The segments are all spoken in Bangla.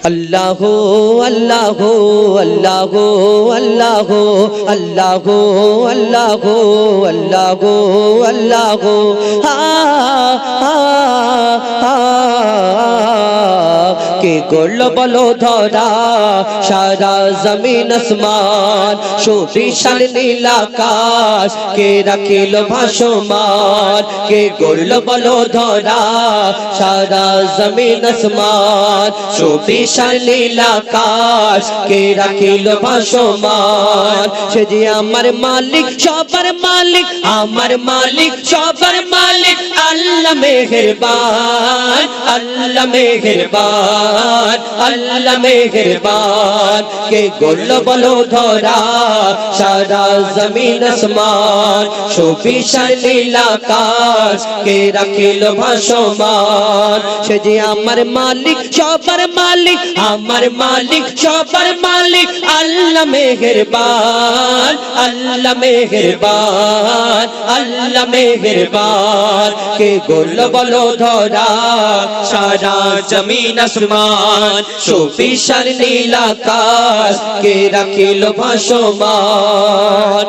अल्लाह अल्लाह अल्लाह अल्लाह अल्लाह अल्लाह अल्लाह अल्लाह के गोल बलो धरा सारा जमीन आसमान सुविशाल नील आकाश के रखिल भासमान के गोल बलो धरा सारा जमीन आसमान सुविशाल नील आकाश के रखिल भासमान से जे आमार मालिक सबर मालिक आमार मालिक सबर मालिक अल्लाह मेहरबान अल्लाह मेहरबान अल्लाह मेहरबान के गोल बलो धरा सारा जमीन आसमान सुविशाल नील आकाश के रखिल भासमान से जे आमार मालिक सबर मालिक आमार मालिक सबर मालिक अल्लाह मेहरबान अल्लाह मेहरबान अल्लाह मेहरबान के गोल बलो धरा सारा जमीन आसमान सुविशाल नील आकाश के रखिल भासमान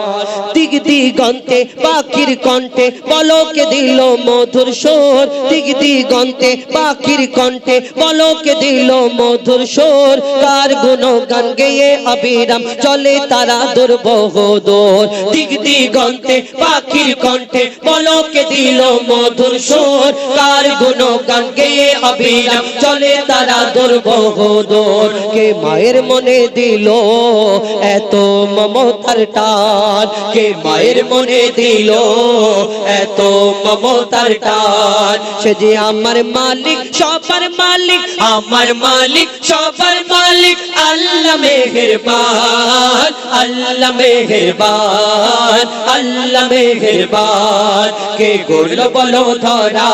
दिग दिगन्ते पाखिर कण्ठे पलके दिल मधुर स्वर दिग दिगन्ते पाखिर कण्ठे पलके दिल मधुर स्वर कार गुणगान गेये अविराम चले तारा दुर्बोधर दिग दिगन्ते पाखिर कण्ठे पलके दिल मधुर स्वर कार गुणगान गेये अविराम चले तारा दुर्बोधर के माয়ের মনে দিল এত মমতার টান के মায়ের মনে দিল এত মমতার টান সে যে আমার মালিক সবার মালিক আমার মালিক সবার মালিক আল্লাহ মেহেরবান আল্লাহ মেহেরবান আল্লাহ মেহেরবান কে গোল বলো ধরা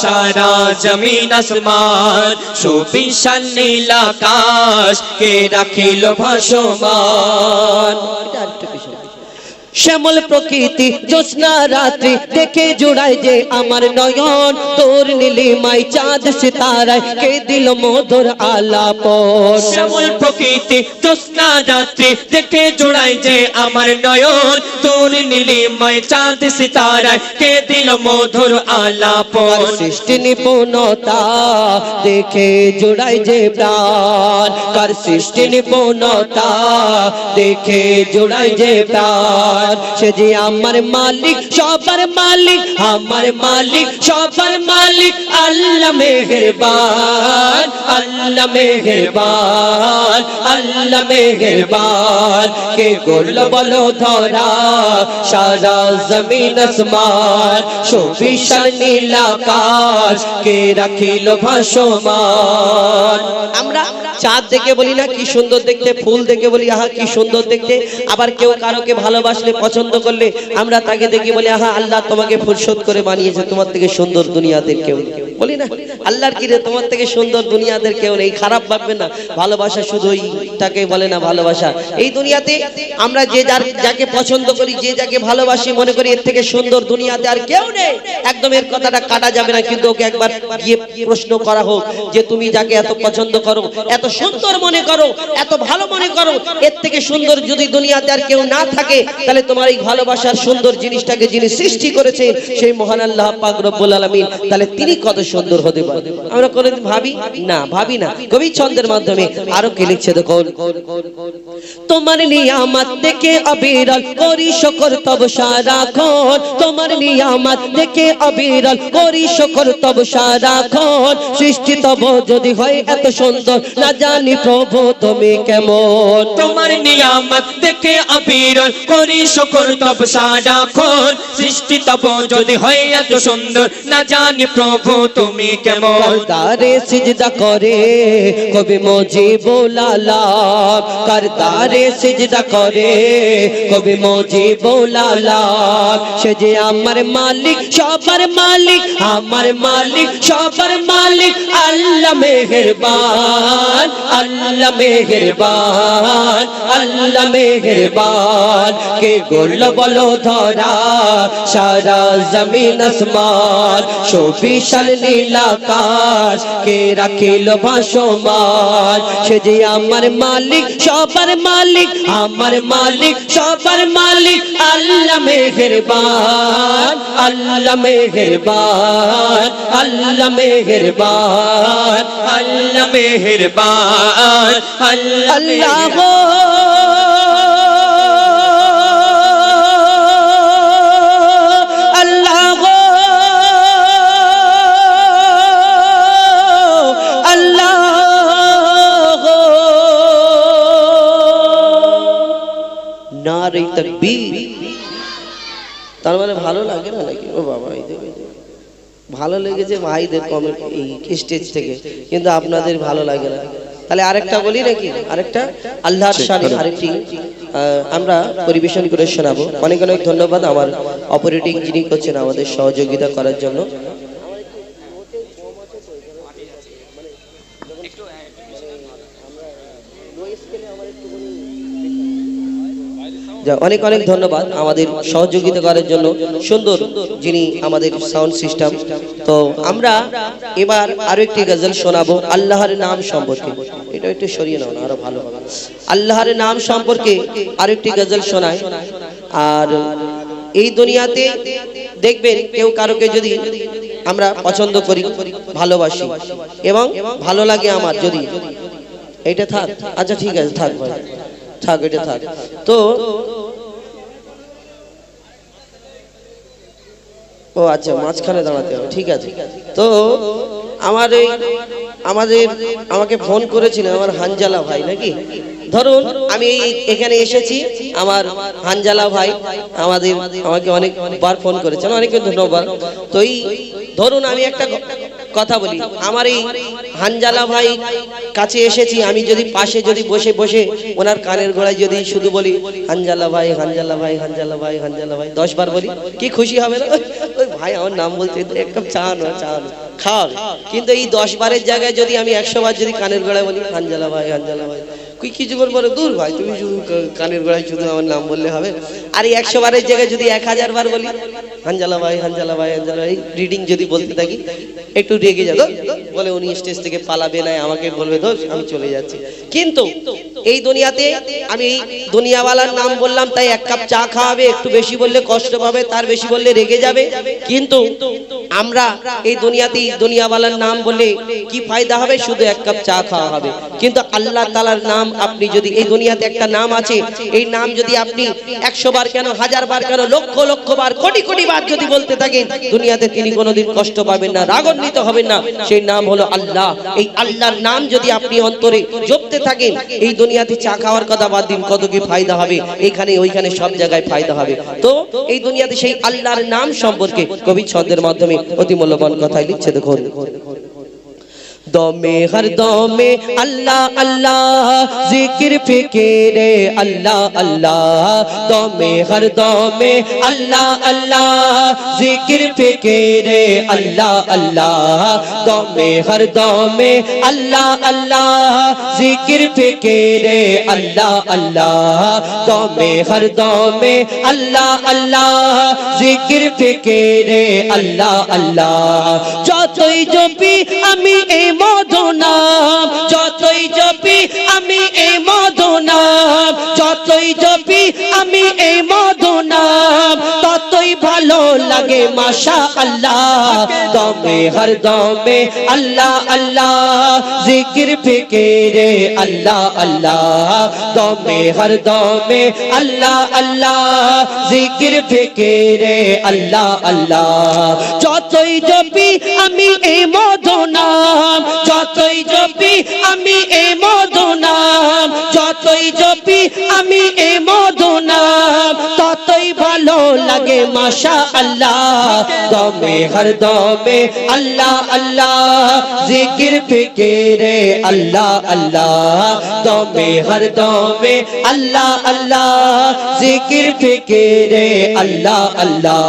সারা জমিন আসমান সুবিশাল নীল আকাশ কে রাখিল ভাসমান শ্যামল প্রকৃতি জ্যোৎস্না রাত্রি দেখে জোড়ায় যে আমার নয়ন তোর নীলিমায় চাঁদ সিতারায় কে দিল মধুর আলাপন শ্যামল প্রকৃতি জ্যোৎস্না রাত্রি দেখে জোড়ায় যে আমার নয়ন তোর নীলিমায় চাঁদ সিতারায় কে দিল মধুর আলাপন সৃষ্টি নিপুণতা দেখে জোড়ায় যে প্রাণ কার সৃষ্টি নিপুণতা দেখে জোড়ায় যে প্রাণ সে যে আমার মালিক সবার মালিক আমার মালিক সবার মালিক আল্লাহ মেহেরবান আল্লাহ মেহেরবান আল্লাহ মেহেরবান কে গোল বলো ধরা সারা জমিন আসমান সুবিশাল নীল আকাশ কে রাখিল ভাসমান আমরা চাঁদ দেখে বলি না কি সুন্দর দেখতে ফুল দেখে বলি আহা কি সুন্দর দেখতে আবার কেউ কারোকে ভালোবাসলে পছন্দ করলে আমরা তাকে দেখে বলি আহা আল্লাহ তোমাকে ফুরসত করে বানিয়েছে তোমার থেকে সুন্দর দুনিয়াতে কেউ বলি না আল্লাহর কি রে তোমার থেকে সুন্দর দুনিয়াতে কেউ নেই খারাপ ভাববে না ভালোবাসা শুধুই তাকে বলে না ভালোবাসা এই দুনিয়াতে আমরা যে যাকে পছন্দ করি যে যাকে ভালোবাসি মনে করি এর থেকে সুন্দর দুনিয়াতে আর কেউ নেই একদম এর কথাটা কাটা যাবে না কিন্তু ওকে একবার গিয়ে প্রশ্ন করা হোক যে তুমি যাকে এত পছন্দ করো এত সুন্দর মনে করো এত ভালো মনে করো এর থেকে সুন্দর যদি দুনিয়াতে আর কেউ না থাকে তাহলে তোমার এই ভালোবাসার সুন্দর জিনিসটাকে যিনি সৃষ্টি করেছেন সেই মহান আল্লাহ পাক রব্বুল আলামিন তাহলে তিনি কত সুন্দর হতে পারে আমরা কোনদিন ভাবি না কবি ছন্দের মাধ্যমে আরো কি লিখছে দেখো তোমার নিয়ামত দেখে অবিরল করি শুকর তব সারাক্ষণ তোমার নিয়ামত দেখে অবিরল করি শুকর তব সারাক্ষণ সৃষ্টি তব যদি হয় এত সুন্দর না জানি প্রভু তুমি কেমন তোমার নিয়ামত দেখে অবিরল করি শুকর তব সারাক্ষণ সৃষ্টি তব যদি হয় এত সুন্দর না জানি প্রভু তুমি কেমন করদারে সিজদা করে কবি মুজিবুল আলাম করদারে সিজদা করে কবি মুজিবুল আলাম সে যে আমার মালিক সবার মালিক আমার মালিক সবার মালিক আল্লাহ মেহেরবান আল্লাহ মেহেরবান আল্লাহ মেহেরবান কে গোল বলো ধরা সারা জমিন আসমান সুবিশাল নীল আকাশ কে রাখিল ভাসমান সে যে আমার মালিক সবার মালিক আমার মালিক সবার মালিক আল্লাহ মেহেরবান আল্লাহ মেহেরবান আল্লাহ মেহেরবান আল্লাহ মেহেরবান আল্লাহ নারে তাকবীর। তার মানে ভালো লাগে না নাকি? ও বাবা, ভালো লেগেছে ভাইদের কমেন্ট এই স্টেজ থেকে, কিন্তু আপনাদের ভালো লাগে না। তাহলে আরেকটা বলি নাকি? আরেকটা আল্লাহর শানে আরেকটি আমরা পরিবেশন করে শোনাবো। অনেক অনেক ধন্যবাদ আমার অপারেটিং যিনি করছেন আমাদের সহযোগিতা করার জন্য। অনেক অনেক ধন্যবাদ আমাদের সহযোগিতা করার জন্য, সুন্দর যিনি আমাদের সাউন্ড সিস্টেম। তো আমরা এবার আরো একটি গজল শোনাবো আল্লাহর নাম সম্পর্কে। এটা একটু সরিয়ে নাও না, আরো ভালো হবে। আল্লাহর নাম সম্পর্কে আরো একটি গজল শোনায়। আর এই দুনিয়াতে দেখবেন কেউ কারোকে যদি আমরা পছন্দ করি, ভালোবাসি এবং ভালো লাগে আমার, যদি এটা থাক, আচ্ছা ঠিক আছে থাক ভাই, থাক এটা থাক। তো ও আচ্ছা, মাঝখানে দাঁড়াতে হবে, ঠিক আছে। তো আমাকে ফোন করেছিলেন আমার হানজালা ভাই নাকি, ধরুন আমি এখানে এসেছি, আমার হানজালা ভাই আমাকে অনেকবার ফোন করেছেন, অনেক ধন্যবাদ। তো এই ধরুন আমি একটা কথা বলি, আমার এই হানজালা ভাই কাছে এসেছি, আমি যদি পাশে যদি বসে বসে ওনার কানের গোড়ায় যদি শুধু বলি হানজালা ভাই হানজালা ভাই হানজালা ভাই হানজালা ভাই 10 বার বলি, কি খুশি হবে না? ওই ভাই আমার নাম বলতে এক কাপ চা আনো, চা আনো, খাওয়াবে। কিন্তু এই 10 বারের জায়গায় যদি আমি 100 বার যদি কানের গোড়ায় বলি হানজালা ভাই হানজালা ভাই, কিছুক্ষণ পরে দূর ভাই তুমি শুধু কানের গোড়ায় শুধু আমার নাম বললে হবে। আর এই 100 বারের জায়গায় যদি 1000 বার বলি হানজালা ভাই হানজালা ভাই হানজালা ভাই, রিডিং যদি বলতে থাকি একটু রেগে যাবে বলে উনি স্টেজ থেকে পালাবে না, আমাকে বলবে দোষ, আমি চলে যাচ্ছি। কিন্তু এই দুনিয়াতে আমি এই দুনিয়াওয়ালার নাম বললাম তাই 1 কাপ চা খাওয়াবে, একটু বেশি বললে কষ্ট পাবে, তার বেশি বললে রেগে যাবে। কিন্তু আমরা এই দুনিয়াতে দুনিয়াওয়ালার নাম বললে কি ফায়দা হবে? শুধু 1 কাপ চা খাওয়া হবে। কিন্তু আল্লাহ তাআলার নাম আপনি যদি, এই দুনিয়াতে একটা নাম আছে, এই নাম যদি আপনি 100 বার কেন, 1000 বার কেন, লক্ষ লক্ষ বার, কোটি কোটি বার যদি বলতে থাকেন, দুনিয়াতে তিনি কোনোদিন কষ্ট পাবেন না, রাগান্বিত হবেন না। সেই নাম হলো আল্লাহ। এই আল্লাহর নাম যদি আপনি অন্তরে জপতে থাকেন, এই দুনিয়াতে চা খাওয়ার কথা বাদ দিন, কত কি ফায়দা হবে, এখানে ওইখানে সব জায়গায় ফায়দা হবে। তো এই দুনিয়াতে সেই আল্লাহর নাম সম্পর্কে কবি ছন্দের মাধ্যমে অতি মূল্যবান কথা লিখছে, দেখুন। দমে হর দমে আল্লাহ আল্লাহ জিকির ফিকিরে আল্লাহ আল্লাহ, দমে হর দমে আল্লাহ আল্লাহ জিকির ফিকিরে আল্লাহ আল্লাহ, দমে হর দমে আল্লাহ আল্লাহ জিকির ফিকিরে আল্লাহ আল্লাহ, দমে হর দমে আল্লাহ আল্লাহ জিকির ফিকিরে আল্লাহ আল্লাহ। যতই জপি আমি এই মধুনাম, যতই জপি আমি এই মধুনাম, যতই জপি আমি এই মধুনাম, ততই ভালো লাগে মাশাআল্লাহ। দমে হর দমে আল্লাহ আল্লাহ জিকির ফিকিরে আল্লাহ আল্লাহ, দমে হর দমে আল্লাহ আল্লাহ জিকির ফিকিরে আল্লাহ আল্লাহ। যতই জপি আমি এই মধুনাম, যতই জপি আমি এই মধুনাম, যতই জপি আমি এই মধুনাম, ততই ভালো লাগে মাশাআল্লাহ। দমে হর দমে আল্লাহ আল্লাহ জিকির ফিকিরে আল্লাহ আল্লাহ, দমে হর দমে আল্লাহ আল্লাহ জিকির ফিকিরে আল্লাহ আল্লাহ।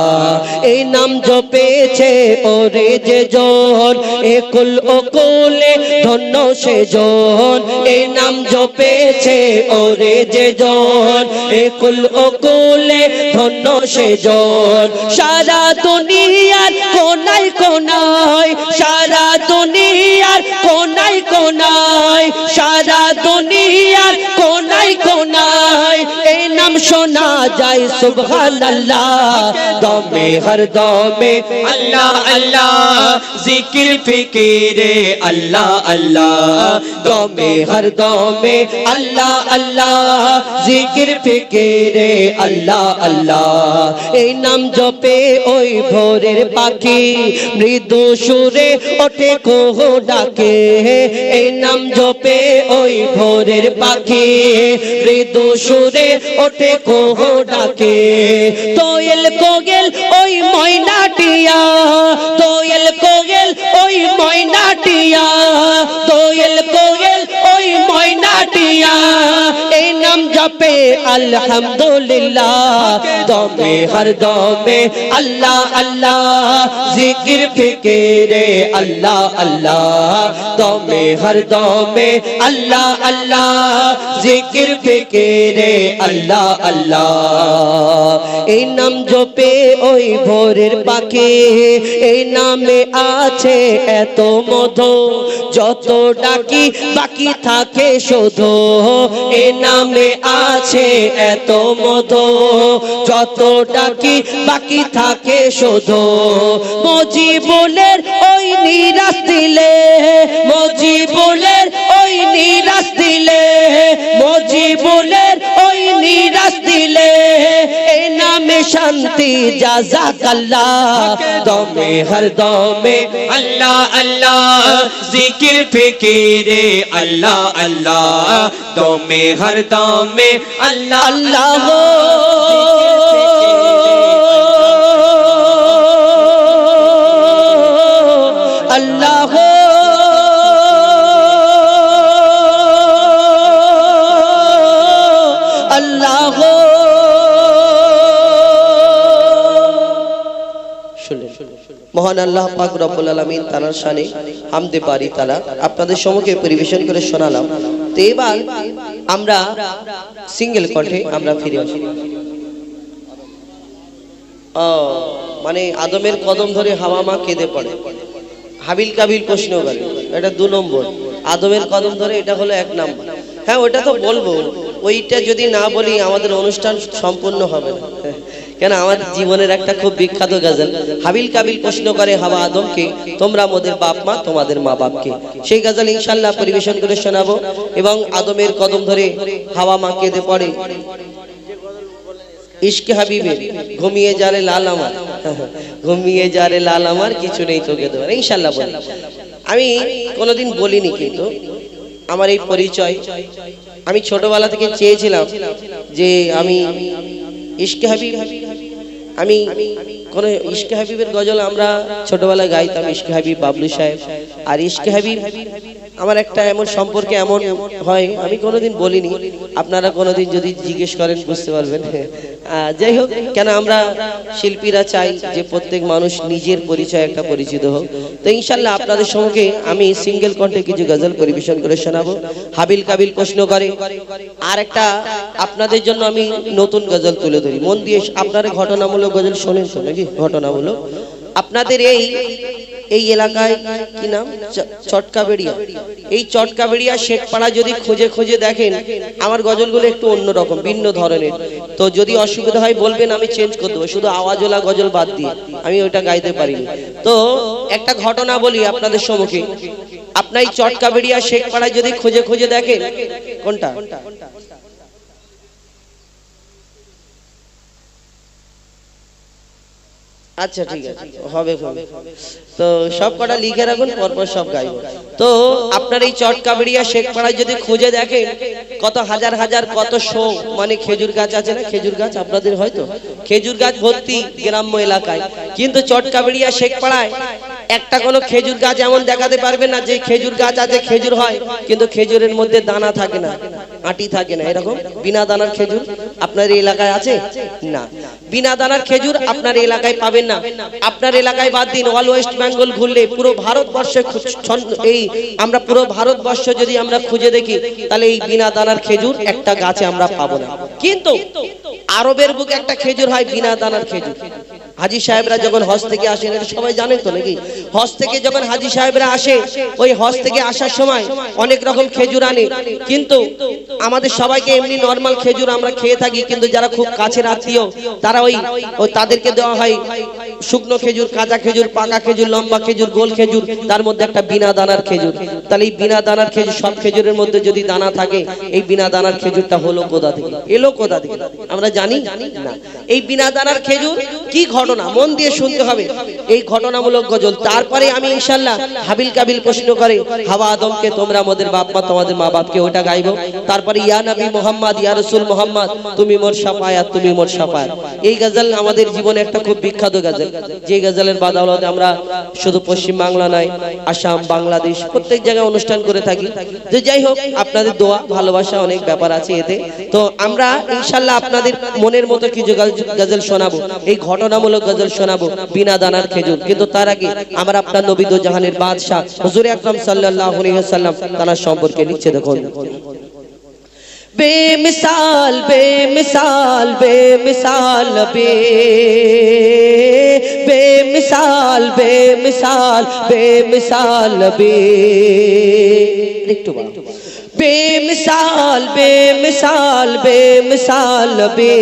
এই নাম জপেছে ওরে যে জন, একুল ওকুলে ধন্য সে জন, এই নাম জপেছে ওরে যে জন, একুল ওকুলে ধন্য সে জন। মন সারা দুনিয়ার কোনায় কোনায় সারা দুনিয়ার কোনায় কোনায় সারা দুনিয়ার কোনায় কোনায় এই নাম শোনা যায় সুবহানাল্লাহ দমে হর দমে अल्लाह अल्लाह जिक्र फिकिरे अल्लाह अल्लाह দমে হর দমে আল্লাহ আল্লাহ জিকির ফিকিরে আল্লাহ আল্লাহ এই নাম জপে ওই ভোরের পাখি মৃদু সুরে ওঠে কোহ ডাকে এই নাম জপে ওই ভোরের পাখি মৃদু সুরে ওঠে কোহ ডাকে তোয়েল কোগেল ওই ময়নাটিয়া তোয়েল কোগেল ওই ময়নাটিয়া তোয়েল কোগেল ওই ময়নাটিয়া এই নাম জপে আলহামদুলিল্লাহ দমে হর দমে আল্লাহ আল্লাহ জিকির ফিকিরে আল্লাহ আল্লাহ দমে হর দমে আল্লাহ আল্লাহ জিকির ফিকিরে আল্লাহ আল্লাহ এই নাম জপে ওই ভোরের পাখি এই নামে আছে এত মধু যত ডাকি বাকি থাকে শুধু এ নামে আছে এত মধু যত ডাকি বাকি থাকে শুধু মজিবুলের ওই নিরাশ দিলে মজিবুলের ওই নিরাশ দিলে মজিবুলের ওই নিরাশ দিলে এ নামে শান্তি জাযাকাল্লাহ দমে হর দমে अल्लाह अल्लाह जिक्र फिकिरे अल्लाह अल्लाह दमे हर दमे अल्लाह আল্লাহ আল্লাহ আল্লাহ মহান আল্লাহ পাক রব্বুল আলামিন তাআলার শানে হামদে বারি তাআলা আপনাদের সম্মুখে পরিবেশন করে শোনালাম। তো এবার আমরা সিঙ্গেল কণ্ঠে আমরা ফিরে আসি। মানে আদমের কদম ধরে হাওয়া মা কেঁদে পড়ে, হাবিল কাবিল প্রশ্ন করে, এটা 2 নম্বর। আদমের কদম ধরে এটা হলো 1 নম্বর। হ্যাঁ ওটা তো বলবো, ওইটা যদি না বলি আমাদের অনুষ্ঠান সম্পূর্ণ হবে না। কেন আমাদের জীবনের একটা খুব বিখ্যাত গজল, হাবিল কাবিল প্রশ্ন করে হাওয়া আদমকে, তোমরা মোদের বাপ মা তোমাদের মা বাপকে। সেই গজল ইনশাআল্লাহ পরিবেশন করে শোনাবো। এবং আদমের কদম ধরে হাওয়া মা কেঁদে পড়ে, ইশকে হাবিবে ঘুমিয়ে যারে লাল আমার, ঘুমিয়ে যারে লাল আমার কিছু নেই তোকে দেওয়ার। ইনশাআল্লাহ বলি। আমি কোনোদিন বলিনি, কিন্তু আমার এই পরিচয় আমি ছোটবেলা থেকে চেয়েছিলাম যে আমি ইশকে হাবিব, আমি কোন ইশকে হাবিবের গজল আমরা ছোটবেলায় গাইতাম, ইশকে হাবিব বাবলু সাহেব। আর ইশকে হাবিব আমার একটা এমন সম্পর্কে এমন হয় আমি কোনোদিন বলিনি, আপনারা কোনোদিন যদি জিজ্ঞেস করেন বুঝতে পারবেন। যাই হোক, কেন আমরা শিল্পীরা চাই যে প্রত্যেক মানুষ নিজের পরিচয় একটা পরিচিত হোক। তো ইনশাআল্লাহ আপনাদের সঙ্গে আমি সিঙ্গেল কণ্ঠে কিছু গজল পরিবেশন করে শোনাবো, হাবিল কাবিল প্রশ্ন করে। আর একটা আপনাদের জন্য আমি নতুন গজল তুলে ধরি, মন দিয়ে আপনারা ঘটনামূলক গজল শোনেন তো নাকি? ঘটনামূলক আপনাদের এই এলাকায় কি নাম, চটকাবেড়িয়া, এই চটকাবেড়িয়া শেখপাড়া যদি খুঁজে খুঁজে দেখেন আমার গজলগুলো একটু অন্যরকম ভিন্ন ধরনের। তো যদি অসুবিধা হয় বলবেন, আমি চেঞ্জ করে দেবো, শুধু আওয়াজওয়ালা গজল বাদ দিয়ে আমি ওইটা গাইতে পারিনি। তো একটা ঘটনা বলি আপনাদের সম্মুখে, আপনার এই চটকাবেড়িয়া শেখপাড়ায় যদি খুঁজে খুঁজে দেখেন, কোনটা আচ্ছা ঠিক আছে, হবে হবে। তো সব কটা লিখে রাখুন, পরপর সব গাইব। তো আপনার এই চটকাবেড়িয়া শেখপাড়ায় যদি খুঁজে দেখেন, কত হাজার হাজার কত শো মানে খেজুর গাছ আছে না, খেজুর গাছ আপনাদের হয়তো খেজুর গাছ ভর্তি গ্রাম্য এলাকায়, কিন্তু চটকাবেড়িয়া শেখপাড়ায় একটা কোনো খেজুর গাছ এমন দেখাতে পারবে না যে খেজুর গাছ আছে, খেজুর হয় কিন্তু খেজুরের মধ্যে দানা থাকে না, আটি থাকে না। এরকম বিনা দানার খেজুর আপনার এলাকায় আছে না? বিনা দানার খেজুর আপনার এলাকায় পাবেন না। আপনার এলাকায় বাদ দিন, অল ওয়েস্ট বেঙ্গল ঘুরলে পুরো ভারতবর্ষে এই আমরা পুরো ভারতবর্ষ যদি আমরা খুঁজে দেখি, তাহলে এই বিনা দানার খেজুর একটা গাছে আমরা পাবো না। কিন্তু আরবের বুকে একটা খেজুর হয় বিনা দানার খেজুর, হাজী সাহেবরা যখন হজ থেকে আসেন, এটা সবাই জানেন তো নাকি? হজ থেকে যখন হাজী সাহেবরা আসে, ওই হজ থেকে আসার সময় অনেক রকম খেজুর আনে, কিন্তু আমাদের সবাইকে এমনি নরমাল খেজুর আমরা খেয়ে থাকি, কিন্তু যারা খুব কাছের আত্মীয় তারা ওই তাদেরকে দেওয়া হয় শুকনো খেজুর, কাঁচা খেজুর, পাকা খেজুর, লম্বা খেজুর, গোল খেজুর, তার মধ্যে একটা বিনা দানার খেজুর। তাহলে এই বিনা দানার খেজুর, সব খেজুরের মধ্যে যদি দানা থাকে, এই বিনা দানার খেজুরটা হলো কোথা থেকে, এলো কোথা থেকে আমরা জানি না। এই বিনা দানার খেজুর কি ঘটনা, মন দিয়ে শুনতে হবে এই ঘটনামূলক গজল। তারপরে আমি ইনশাআল্লাহ হাবিল কাবিল প্রশ্ন করে হাওয়া আদমকে তোমরা আমাদের বাপ মা, তোমাদের মা বাপকে, ওটা গাইবো। তারপরে ইয়া নবী মোহাম্মদ, ইয়া রাসূল মোহাম্মদ, তুমি মোর শাফায়াত, তুমি মোর শাফায়াত। এই গজল আমাদের জীবনে একটা খুব বিখ্যাত গজল, যে গজলের বাদাওলাতে আমরা শুধু পশ্চিম বাংলা নয়, আসাম, বাংলাদেশ প্রত্যেক জায়গায় অনুষ্ঠান করে থাকি। যে যাই হোক, আপনাদের দোয়া ভালোবাসা অনেক ব্যাপার আছে এতে। তো আমরা ইনশাআল্লাহ আপনাদের মনের মতো কিছু গজল শোনাবো, এই ঘটনামূলক গজল শোনাবো, বিনা দানার খেজুর। কিন্তু তার আগে আমরা আপনার নবী দো জাহানের বাদশাহ হুজুর আকরাম সাল্লাল্লাহু আলাইহি ওয়াসাল্লাম তার সম্পর্কে লিখছে, দেখুন। बेमिसाल बेमिसाल बेमिसाल नबी, बेमिसाल बेमिसाल बेमिसाल नबी, बेमिसाल बेमिसाल बेमिसाल नबी,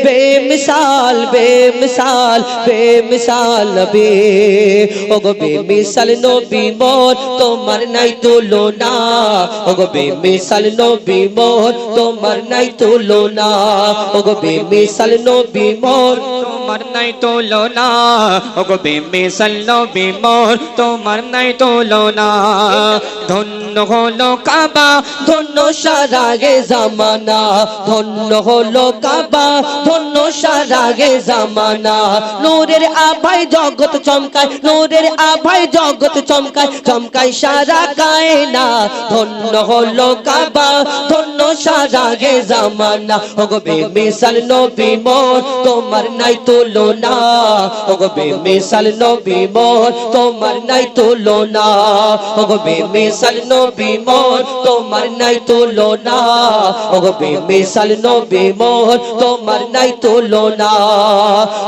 बेमिसाल बेमिसाल बेमिसाल नबी। ओगो बेमिसाल नबी मोर তোমার নাই তুলনা, ওগো বেমিসাল নবী মোর তোমার নাই তুলনা, ওগো বেমিসাল নবী মোর তোমার নাই তুলনা, ওগো বেমিসাল নবী মোর তোমার নাই তুলনা। ধন্য হলো কাবা, ধন্য সারাগে জামানা, ধন্য হলো কাবা, ধন্য সারাগে জামানা। নূরের আভায় জগৎ চমকায়, নূরের আভায় জগৎ চমকায়, চমকায় সারা কায়না। ধন্য হলো কাবা, ধন্য সারাগে জামানা, ওগো বেমিসাল নবী মোর তোমার নাই তুলনা, ওগো বেমিসাল নবী মোর তোমার নাই তুলনা, ওগো বেমিসাল নবী মোর তোমার নাই তুলনা, ওগো বেমিসাল নবী মোর তোমার নাই তুলনা।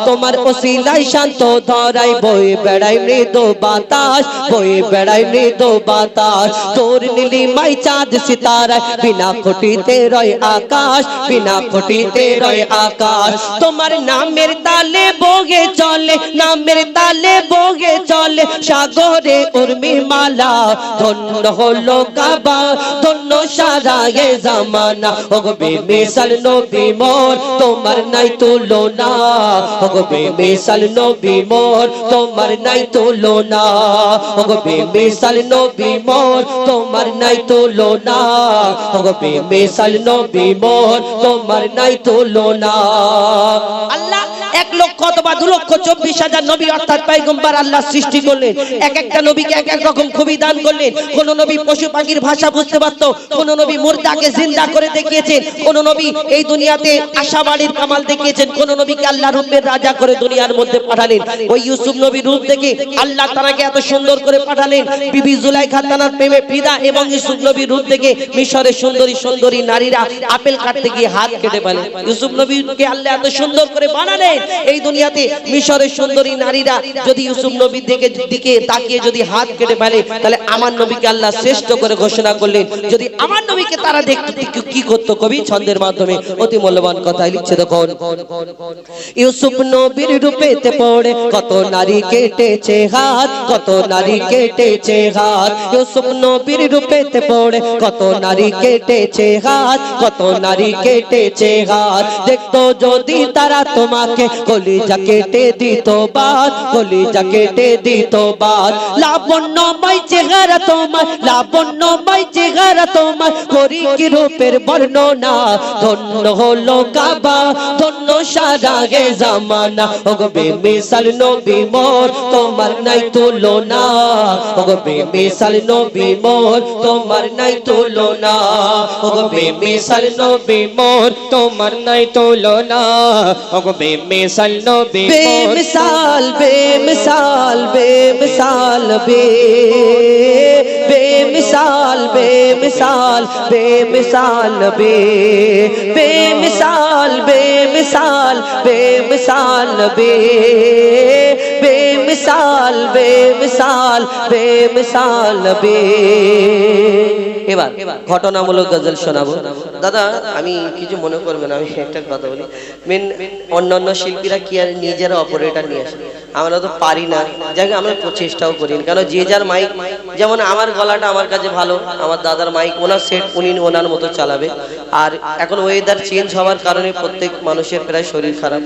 তোমার ওসিলায় শান্ত ধরাই বয়ে বেড়াই মৃদু বাতাস, বয়ে বেড়াই মৃদু বাতাস। তোর নীলিমায় চাঁদ সিতারায়, বিনা খুঁটিতে রয় আকাশ, বিনা খুঁটিতে রয় আকাশ। তোমার নামের তালে বগে চলে, নামের তালে বগে চলে সাগরে উর্মি মালা। ধন্য হলো কাবা, ধন্য সারাগে জামানা, ওগো বেমিসাল নবী মোর তোমার নাই তুলনা, ওগো বেমিসাল নবী মোর তোমার নাই তুলনা, ওগো বেমিসাল নবী মোর তোমার নাই তুলনা, ওগো বেমিসাল নবী মোর তোমার নাই তুলনা। আল্লাহ 1,02,24,000 নবী অর্থাৎ পয়গম্বর আল্লাহ সৃষ্টি করলেন। এক একটা নবীকে এক এক রকম খুবই দান করলেন। কোন নবী পশু পাখির ভাষা বুঝতে পারতো, কোন নবী মুর্দাকে জিন্দা করে দেখিয়েছেন, কোন নবী এই দুনিয়াতে আশাবাড়ির কামাল দেখিয়েছেন, কোন নবীকে আল্লাহ রূপের রাজা করে দুনিয়ার মধ্যে পাঠালেন। ওই ইউসুফ নবীর রূপ দেখে আল্লাহ তাআলাকে এত সুন্দর করে পাঠালেন। বিবি জুলাইখা তার প্রেমে ফিদা, এবং ইউসুফ নবীর রূপ দেখে মিশরের সুন্দরী সুন্দরী নারীরা আপেল কাটতে গিয়ে হাত কেটে ফেলে। ইউসুফ নবীকে আল্লাহ এত সুন্দর করে বানালেন, এই দুনিয়াতে মিশরের সুন্দরী নারীরা যদি ইউসুফ নবীর দিকে তাকিয়ে যদি হাত কেটে ফেলে, তাহলে আমার নবীকে আল্লাহ শ্রেষ্ঠ করে ঘোষণা করলেন। যদি আমার নবীকে তারা দেখতে কি করতো, কবি ছন্দের মাধ্যমে অতি মূল্যবান কথা লিখছে, দেখুন। ইউসুফ নবীর রূপেতে পড়ে কত নারী কেটেছে হাত, কত নারী কেটেছে হাত। ইউসুফ নবীর রূপেতে পড়ে কত নারী কেটেছে হাত, কত নারী কেটেছে হাত। দেখতো যদি তারা তোমাকে কলিজা কেটে দিত বাদ, কলিজা কেটে দিত বাদ। লাবণ্যময় চেহারা তোমার, লাবণ্যময় চেহারা তোমার, করি কি রূপের বর্ণনা। ধন্য হলো কাবা, ধন্য সারাগে জামানা, ওগো বেমিসাল নবী মোর তোমার নাই তুলনা, ওগো বেমিসাল নবী মোর তোমার নাই তুলনা, ওগো বেমিসাল নবী মোর তোমার নাই তুলনা, ওগো বেমিসাল বেমিসাল নবী बेमिसाल बेमिसाल बेमिसाल बेमिसाल बेमिसाल बेमिसाल बेमिसाल बेमिसाल बेमिसाल बेमिसाल बेमिसाल बेमिसाल এবার ঘটনামূলক গজল শোনাবো। দাদা আমি কিছু মনে করবেন, আমি একটা কথা বলি, মেন অন্যান্য শিল্পীরা কি আর নিজেরা অপারেটর নিয়ে আসে, আমরা তো পারি না, যাকে আমরা চেষ্টাও করি না, কারণ যে যার মাইক, যেমন আমার গলাটা আমার কাছে ভালো, আমার দাদার মাইক ওনার সেট উনি ওনার মতো চালাবে। আর এখন ওয়েদার চেঞ্জ হওয়ার কারণে প্রত্যেক মানুষের প্রায় শরীর খারাপ,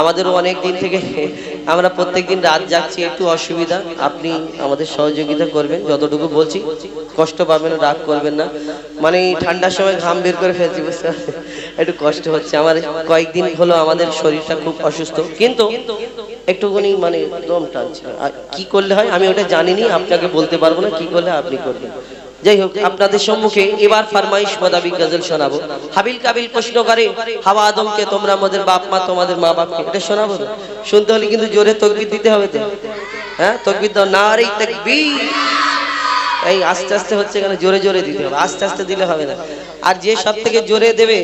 আমাদেরও অনেক দিন থেকে আমরা প্রত্যেক দিন রাত জাগছি, একটু অসুবিধা, আপনি আমাদের সহযোগিতা করবেন, যতটুকু বলছি কষ্ট পাবেন, রাগ করবেন না, মানে ঠান্ডার সময় ঘাম বের করে ফেলছি, বুঝতে পারছেন, একটু কষ্ট হচ্ছে আমার, কয়েকদিন হলো আমাদের শরীরটা খুব অসুস্থ, কিন্তু একটুখানি মানে দম টানছে, কি করলে হয় আমি ওটা জানিনি, আপনাকে বলতে পারবো না, কি করলে আপনি করবেন। যাই হোক, আপনাদের সম্মুখে এবার ফরমাইশ মোতাবিক গজল শোনাবো। হাবিল কাবিল প্রশ্ন করে, হাওয়া আদমকে তোমরা আমাদের বাপ মা, তোমাদের মা বাপকে, এটা শোনাবো না, শুনতে হলে কিন্তু জোরে তাকবীর দিতে হবে তো, হ্যাঁ তাকবীর দাও, নারে তাকবীর, এই আস্তে আস্তে হচ্ছে কেন, জোরে জোরে দিতে হবে, আস্তে আস্তে দিলে হবে না। আর যে সব থেকে জোরে দেবে,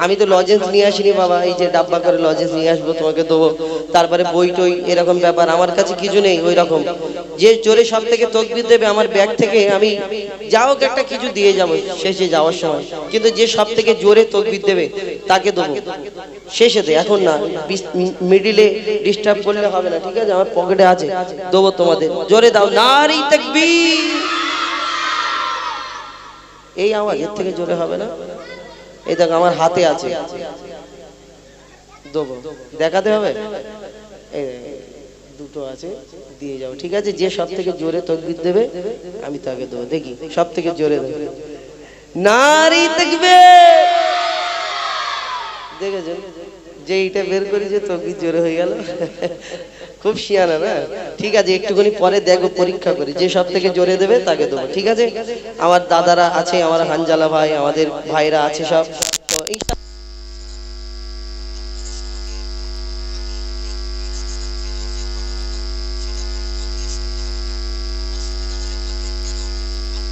আমি তো লজেন্স নিয়ে আসিনি বাবা, এই যে ডাব্বা করে লজেন্স নিয়ে আসবো, তোমাকে দেবো, তারপরে বই টই এরকম ব্যাপার, আমার কাছে কিছু নেই ওই রকম। যে জোরে সব থেকে তাকবীর দেবে, আমার ব্যাগ থেকে আমি যাও একটা কিছু দিয়ে যাবো শেষে যাওয়ার সময়, কিন্তু যে সব থেকে জোরে তাকবীর দেবে তাকে দেবো শেষে দে, এখন না, মিডিলে ডিস্টার্ব করলে হবে না, ঠিক আছে, আমার পকেটে আছে, দেবো তোমাদের, জোরে দাও, নারে তাকবীর, এই আওয়াজ, এর থেকে জোরে হবে না, এই দেখো আমার হাতে আছে, দেবো, দেখাতে হবে, এই দুটো আছে, দিয়ে যাও, ঠিক আছে, যে সব থেকে জোরে তাকবীর দেবে আমি তাকে দেবো, দেখি সব থেকে জোরে দেবে, নারে তাকবীর, দেখেছেন যে এইটা বের করি যে তাকবীর জোরে হয়ে গেল, খুব শিয়ানা না, ঠিক আছে, একটুখানি পরে দেখো, পরীক্ষা করি, যে সব থেকে জোরে দেবে তাকে দেবো, ঠিক আছে। আমার দাদারা আছে, আমার হানজালা ভাই, আমাদের ভাইরা আছে সব, তো এই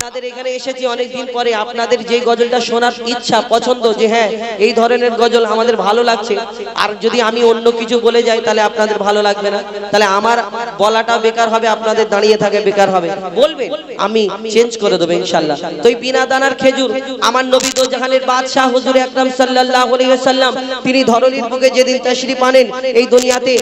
আপনাদের এখানে এসেছি অনেকদিন পরে, আপনাদের যে গজলটা শোনার ইচ্ছা পছন্দ, যে হ্যাঁ এই ধরনের গজল আমাদের ভালো লাগছে, আর যদি আমি অন্য কিছু বলে যাই তাহলে আপনাদের ভালো লাগবে না, তাহলে আমার বলাটা বেকার হবে, আপনাদের দাঁড়িয়ে থাকে বেকার হবে, বলবেন আমি চেঞ্জ করে দেবো ইনশাআল্লাহ। তো এই বিনা দানার খেজুর, আমার নবী দো জাহানের বাদশাহ হুজুর আকরাম সাল্লাল্লাহু আলাইহি ওয়াসাল্লাম, তিনি ধরনীর বুকে যেদিন তাশরীফ আনেন এই দুনিয়াতে,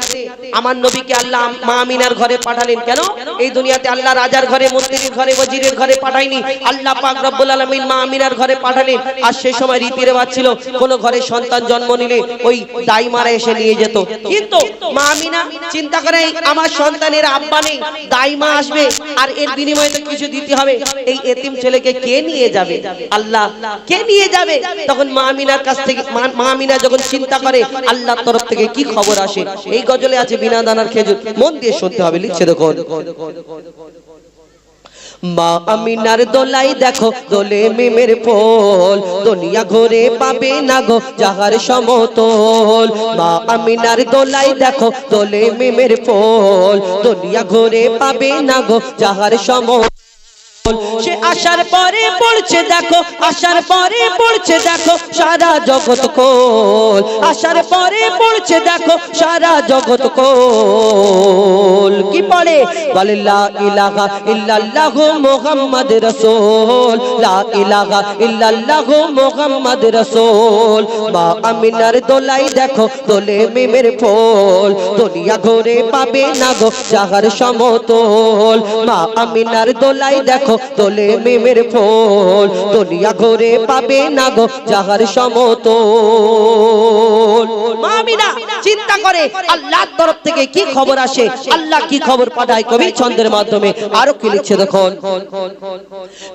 আমার নবীকে আল্লাহ মা আমিনার ঘরে পাঠালেন, কেন এই দুনিয়াতে আল্লাহ রাজার ঘরে, মন্ত্রীর ঘরে, ওজিরের ঘরে পাঠাই, আল্লাহ পাক রব্বুল আলামিন মা আমিনার ঘরে পাঠালেন। আর সেই সময় রীতি রেওয়াজ ছিল, কোন ঘরে সন্তান জন্ম নিলে ওই দাইমারা এসে নিয়ে যেত, কিন্তু মা আমিনা চিন্তা করে আমার সন্তানের আব্বা নেই, দাইমা আসবে, আর এর বিনিময়ে তো কিছু দিতে হবে, এই এতিম ছেলেকে কে নিয়ে যাবে, আল্লাহ কে নিয়ে যাবে, তখন মা আমিনার কাছ থেকে, মা আমিনা যখন চিন্তা করে আল্লাহর তরফ থেকে কি খবর আসে, এই গজলে আছে বিনা দানার খেজুর, মন দিয়ে শুনতে হবে, লিখছে দেখুন। মা আমিনার দোলাই দেখো, দোলে মিমের ফল, দুনিয়া ঘুরে পাবে না গো যাহার সমতল, মা আমিনার দোলাই দেখো, দোলে মিমের ফল, দুনিয়া ঘুরে পাবে না গো যাহার সমতল, সে আসার পরে পড়ছে দেখো, আসার পরে পড়ছে দেখো সারা জগৎ কোল, আসার পরে পড়ছে দেখো সারা জগৎ কোল, কি পড়ে বলে লা ইলাহা ইল্লাল্লাহু মুহাম্মদ রাসূল, লা ইলাহা ইল্লাল্লাহু মুহাম্মদ রাসূল, মা আমিনার দোলাই দেখো, দোলে মিমের ফল, দুনিয়া ঘুরে পাবে না গো যাহার সমতল, মা আমিনার দোলাই দেখো, দোলে মিমের ফল, দুনিয়া ঘুরে পাবে না গো যাহার সমতল। মা আমিনা চিন্তা করে আল্লাহর তরফ থেকে কি খবর আসে, আল্লাহ কি খবর পাঠায়, কবি ছন্দের মাধ্যমে আরো কি লিখছে দেখুন।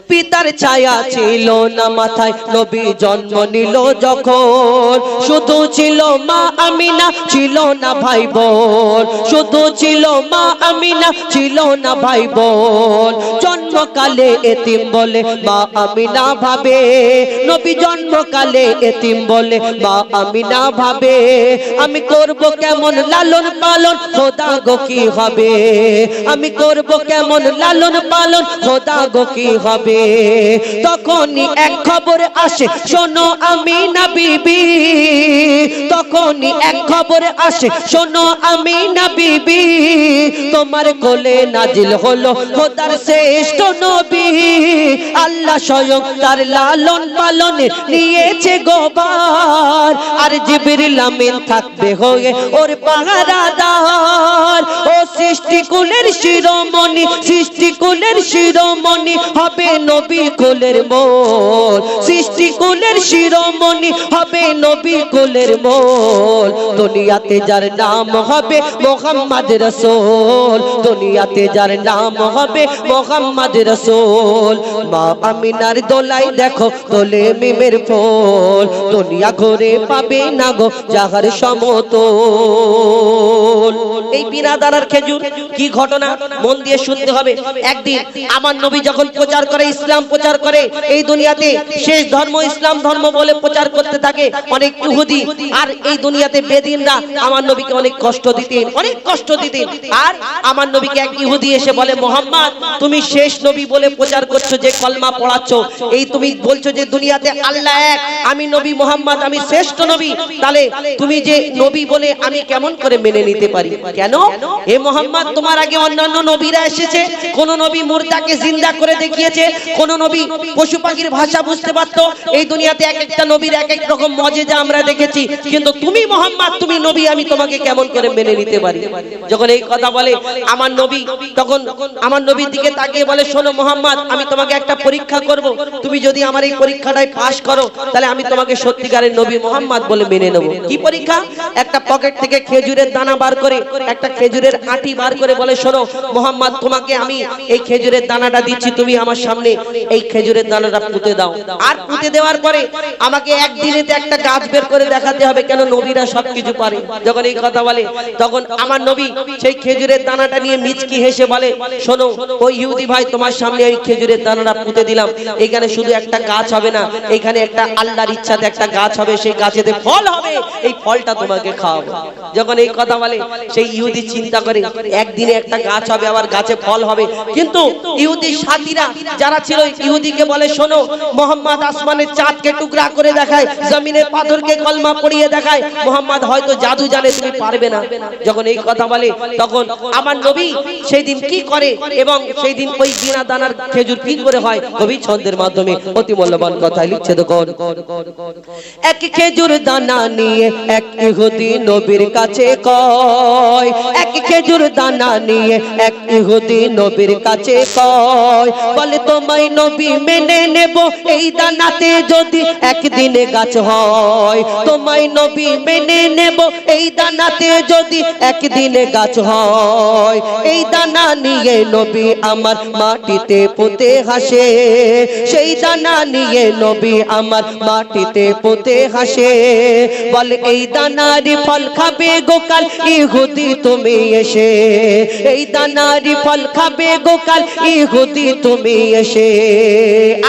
পিতার ছায়া ছিল না মাথায়, নবী জন্ম নিল যখন, শুধু ছিল মা আমিনা, ছিল না ভাই বোন, শুধু ছিল মা আমিনা, ছিল না ভাই বোন, জন্মকালে এতিম বলে মা আমিনা ভাবে, নবী জন্মকালে এতিম বলে মা আমিনা ভাবে, আমি করব কেমন লালন পালন, খোদা গো কি হবে? আমি করব কেমন লালন পালন, খোদা গো কি হবে? তখনই এক খবর আসে, শোনো আমিনা বিবি। তখনই এক খবর আসে, শোনো আমিনা বিবি। তোমার কোলে নাজিল হলো খোদার শ্রেষ্ঠ নবী। আল্লাহ স্বয়ং তার লালন পালনে নিয়েছে গোবার, আর জিবরিল আমিন থাকবে হয়ে ওর পাহারাদার। ও সৃষ্টিকুলের শিরোমণি, সৃষ্টিকুলের শিরোমণি হবে নবী কুলের মোল। সৃষ্টিকুলের শিরোমণি হবে নবী কুলের মোল। দুনিয়াতে যার নাম হবে মুহাম্মদ রাসূল, দুনিয়াতে যার নাম হবে মুহাম্মদ রাসূল। মা আমিনার দোলাই দেখো দোলে মিমের ফুল, দুনিয়া ঘুরে পাবে না গো যাহার সমতল। এই বিনা দানার খেজুর কি ঘটনা মন দিয়ে শুনতে হবে। একদিন আমার নবী যখন প্রচার করে, ইসলাম প্রচার করে এই দুনিয়াতে, শেষ ধর্ম ইসলাম ধর্ম বলে প্রচার করতে থাকে অনেক ইহুদি আর এই দুনিয়াতে বেদিনরা আমার নবীকে অনেক কষ্ট দিতেন, অনেক কষ্ট দিতেন। আর আমার নবীকে এক ইহুদি এসে বলে, মোহাম্মদ তুমি শেষ নবী বলে প্রচার করছো, যে কলমা পড়াচ্ছ, এই তুমি বলছো যে দুনিয়াতে আল্লাহ এক, আমি নবী মোহাম্মদ আমি শ্রেষ্ঠ নবী, তাহলে তুমি যে নবী বলে আমি কেমন করে মেনে নিতে পারি? কেন হে মোহাম্মদ, তোমার আগে অন্যান্য নবীরা এসেছে, কোন নবী মুর্দাকে জিন্দা করে দেখিয়েছে, কোন নবী পশু পাখির ভাষা বুঝতে পারতো। এই দুনিয়াতে এক একটা নবীর এক এক রকম মজেজা আমরা দেখেছি, কিন্তু তুমি মোহাম্মদ তুমি নবী, আমি তোমাকে কেমন করে মেনে নিতে পারি? যখন এই কথা বলে আমার নবী, তখন আমার নবীর দিকে তাকিয়ে বলে, শোনো মোহাম্মদ, আমি তোমাকে একটা পরীক্ষা করব, তুমি যদি আমার এই পরীক্ষাটায় পাশ করো তাহলে আমি তোমাকে সত্যিকারের নবী মোহাম্মদ বলে মেনে নেব। কি পরীক্ষা? একটা পকেট থেকে খেজুরের দানা বার করে, একটা খেজুরের আটি বার করে বলে, শোনো মোহাম্মদ, তোমাকে আমি এই খেজুরের দানাটা দিচ্ছি, তুমি আমার সামনে এই খেজুরের দানাটা পুঁতে দাও। আর পুঁতে দেওয়ার পরে আমাকে একদিনেতে একটা গাছ বের করে দেখাতে হবে, কেন নবীরা সবকিছু পারে। যখন এই কথা বলে তখন আমার নবী সেই খেজুরের দানাটা নিয়ে মিচকি হেসে বলে, শোনো ওই ইহুদি ভাই, তোমার সামনে ওই খেজুরের দানাটা পুঁতে দিলাম, এখানে শুধু একটা গাছ হবে না, এখানে একটা আল্লাহর ইচ্ছাতে একটা গাছ হবে, সেই গাছেতে ফল হবে, এই ফলটা তোমাকে খাওয়াবো। যখন এই কথা বলে সেই ইহুদি চিন্তা করে একদিনে একটা গাছ হবে, আবার গাছে ফল হবে। কিন্তু ইহুদি সাথীরা যারা ছিল ইহুদিকে বলে, শোনো মোহাম্মদ আসমানের চাঁদকে টুকরা করে দেখায়, জমিনের পাথরকে কলমা পড়িয়ে দেখায়, মোহাম্মদ হয়তো জাদু জানে, তুমি পারবে না। যখন এই কথা বলে তখন আমার নবী সেই দিন কি করে এবং সেই দিন ওই বিনা দানার খেজুর কি করে হয়, কবি ছন্দের মাধ্যমে অতি মূল্যবান কথা লিখছে। দেখুন, এক খেজুর দানা নিয়ে এক ইহুদি নবীর কাছে কয়, এক খেজুর দানা নিয়ে এক ইহুদি নবীর কাছে কয়, বলে তোমায় নবী মেনে নেব এই দানাতে যদি একদিনে গাছ হয়, তোমায় নবী মেনে নেব এই দানাতে যদি একদিনে গাছ হয়। এই দানা নিয়ে নবী আমার মাটিতে পুঁতে হাসে, সেই দানা নিয়ে নবী আমার মাটিতে পুঁতে হাসে, বলে এই দানারই ফল খাবে গোকাল ইহুদি তুমি এসে, এই দানারই ফল খাবে গোকাল ইহুদি তুমি এসে।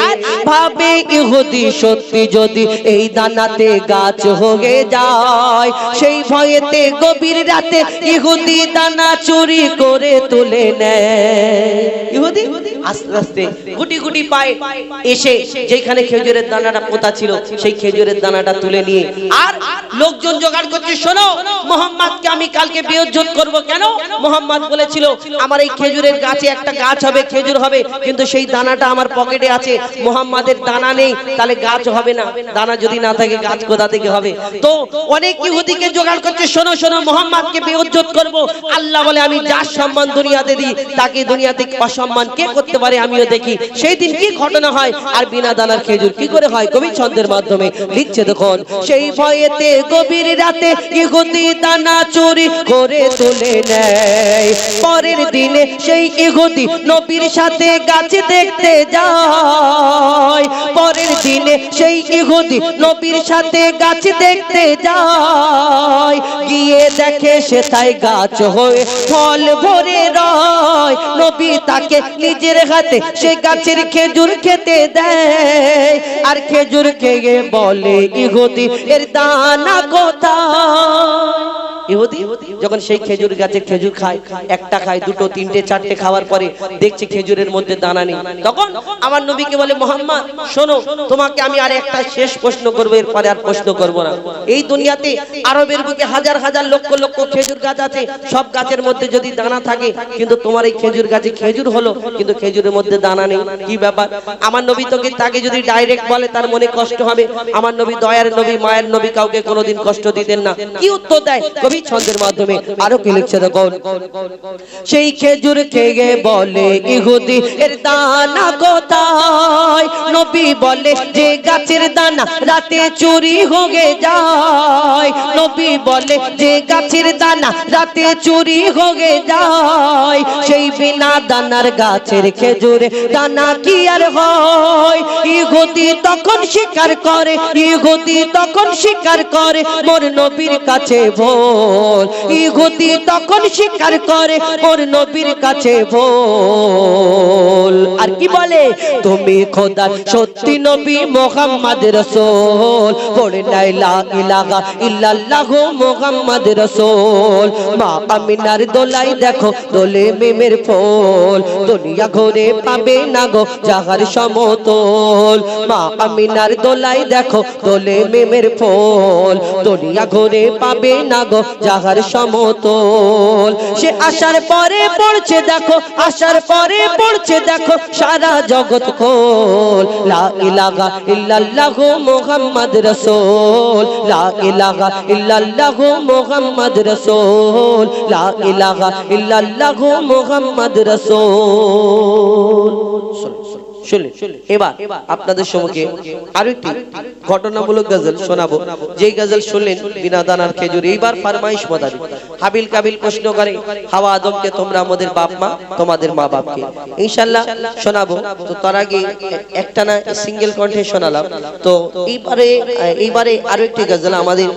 আর ভাবে ইহুদি সত্যি যদি এই দানাতে গাছ হয়ে যায়, সেই ভয়েতে গভীর রাতে ইহুদি দানা চুরি করে তুলে নেয়। ইহুদি আস্তে আস্তে গুটি গুটি পায়ে এসে যেখানে খেজুরের দানাটা পোতা ছিল সেই খেজুরের দানাটা তুলে নিয়ে আর লোকজন জোগাড় করছে, শোনো মোহাম্মদকে আমি কালকে বেইজ্জত করব। কেন? মোহাম্মদ বলেছিল আমার এই খেজুরের গাছে একটা গাছ হবে, খেজুর হবে, কিন্তু সেই দানাটা আমার পকেটে আছে, মোহাম্মদের দানা নেই, তাহলে গাছ হবে না, দানা যদি না থাকে গাছ কোথা থেকে হবে? তো অনেক ইহুদিকে জোগাড় করছে, শোনো শোনো মোহাম্মদকে বেইজ্জত করব। আল্লাহ বলে আমি যার সম্মান দুনিয়াতে দিই তাকে দুনিয়াতে অসম্মান কে করতে পারে আমিও দেখি। সেই দিন কি ঘটনা হয় আর বিনা দানার খেজুর কি করে হয়, কবি ছন্দের মাধ্যমে লিখছে। দেখুন, সেই ভয়েতে গভীর রাতে ইহুদি দানা চুরি করে তুলে নেয়। পরের দিনে সেই ইহুদি নবীর সাথে গাছ দেখতে যায়, পরের দিনে সেই ইহুদি নবীর সাথে গাছ দেখতে যায়, গিয়ে দেখে সে তাই গাছ হয়ে ফল ভরে রয়। নবী তাকে নিজের হাতে সে গাছের খেজুর খেতে দেয়, আর খেজুর খেয়ে বলে ইহুদি এর দানা কোথায়? ইহুদি যখন সেই খেজুর গাছে খেজুর খায়, একটা খায়, দুটো, তিনটে, চারটে খাওয়ার পরে দেখছে খেজুরের মধ্যে দানা নেই। তখন আমার নবীকে বলে, মুহাম্মদ শোনো, তোমাকে আমি আর একটা শেষ প্রশ্ন করবো, এরপরে আর প্রশ্ন করবো না। এই দুনিয়াতে আরবের বুকে হাজার হাজার লক্ষ লক্ষ খেজুর গাছ আছে, সব গাছের মধ্যে যদি দানা থাকে, কিন্তু তোমার এই খেজুর গাছে খেজুর হলো কিন্তু খেজুরের মধ্যে দানা নেই, কি ব্যাপার? আমার নবী তোকে তাকে যদি ডাইরেক্ট বলে তার মনে কষ্ট হবে। আমার নবী দয়ার নবী, মায়ের নবী, কাউকে কোনোদিন কষ্ট দিতেন না। কি উত্তর দেয় কবি ছন্দের মাধ্যমে? আরো কি লিখছে দেখুন, সেই খেজুর খেয়ে বলে ইহুদি এর দানা কোথায়? নবী বলে যে গাছের দানা রাতে চুরি হয়ে যায়। নবী বলে যে গাছের দানা রাতে চুরি হয়ে যায়, সেই বিনা দানার গাছের খেজুরে দানা কি আর হয়? ইহুদি তখন স্বীকার করে, ইহুদি তখন স্বীকার করে মোর নবীর কাছে ভুল। ইহুদি তখন স্বীকার করে মোর নবীর কাছে ভুল। আর কি বলে, তুমি খোদার সত্যি নবী মুহাম্মদ রাসূল, পড়ে নাই লা ইলাহা ইল্লাল্লাহু মুহাম্মদ রাসূল। মা আমিনার দোলাই দেখো দোলে মিমের ফুল, দুনিয়া ঘুরে পাবে না গো জাহার সমতল। মা আমিনার দোলাই দেখো দোলে মিমের ফুল, দুনিয়া ঘুরে পাবে না গো জাহার সমতল। সে আসার পরে পড়ছে দেখো, আসার পরে পড়ছে দেখো সারা জগৎ খোল। লা ইলাহা ইল্লাল্লাহু মুহাম্মদ রাসূল, লা ইলাহা ইল্লাল্লাহু মুহাম্মদ রাসূল, লা ইলাহা ইল্লাল্লাহু মুহাম্মদ রাসূল। শুনলেন? এবার আপনাদের সম্মুখে আরো একটি ঘটনামূলক গজল শোনাবো, যেই গজল শুনলেন বিনা দানার খেজুর। এইবার ফরমাইশ মোতাবেক হাবিল কাবিল প্রশ্ন করে, হাওয়া আদমকে তোমরা আমাদের বাপ মা, তোমাদের মা বাপকে ইনশাআল্লাহ শোনাবো। তো তার আগে একটা না সিঙ্গেল কণ্ঠে শোনালাম। তো এইবারে আরো একটি গজল আমাদের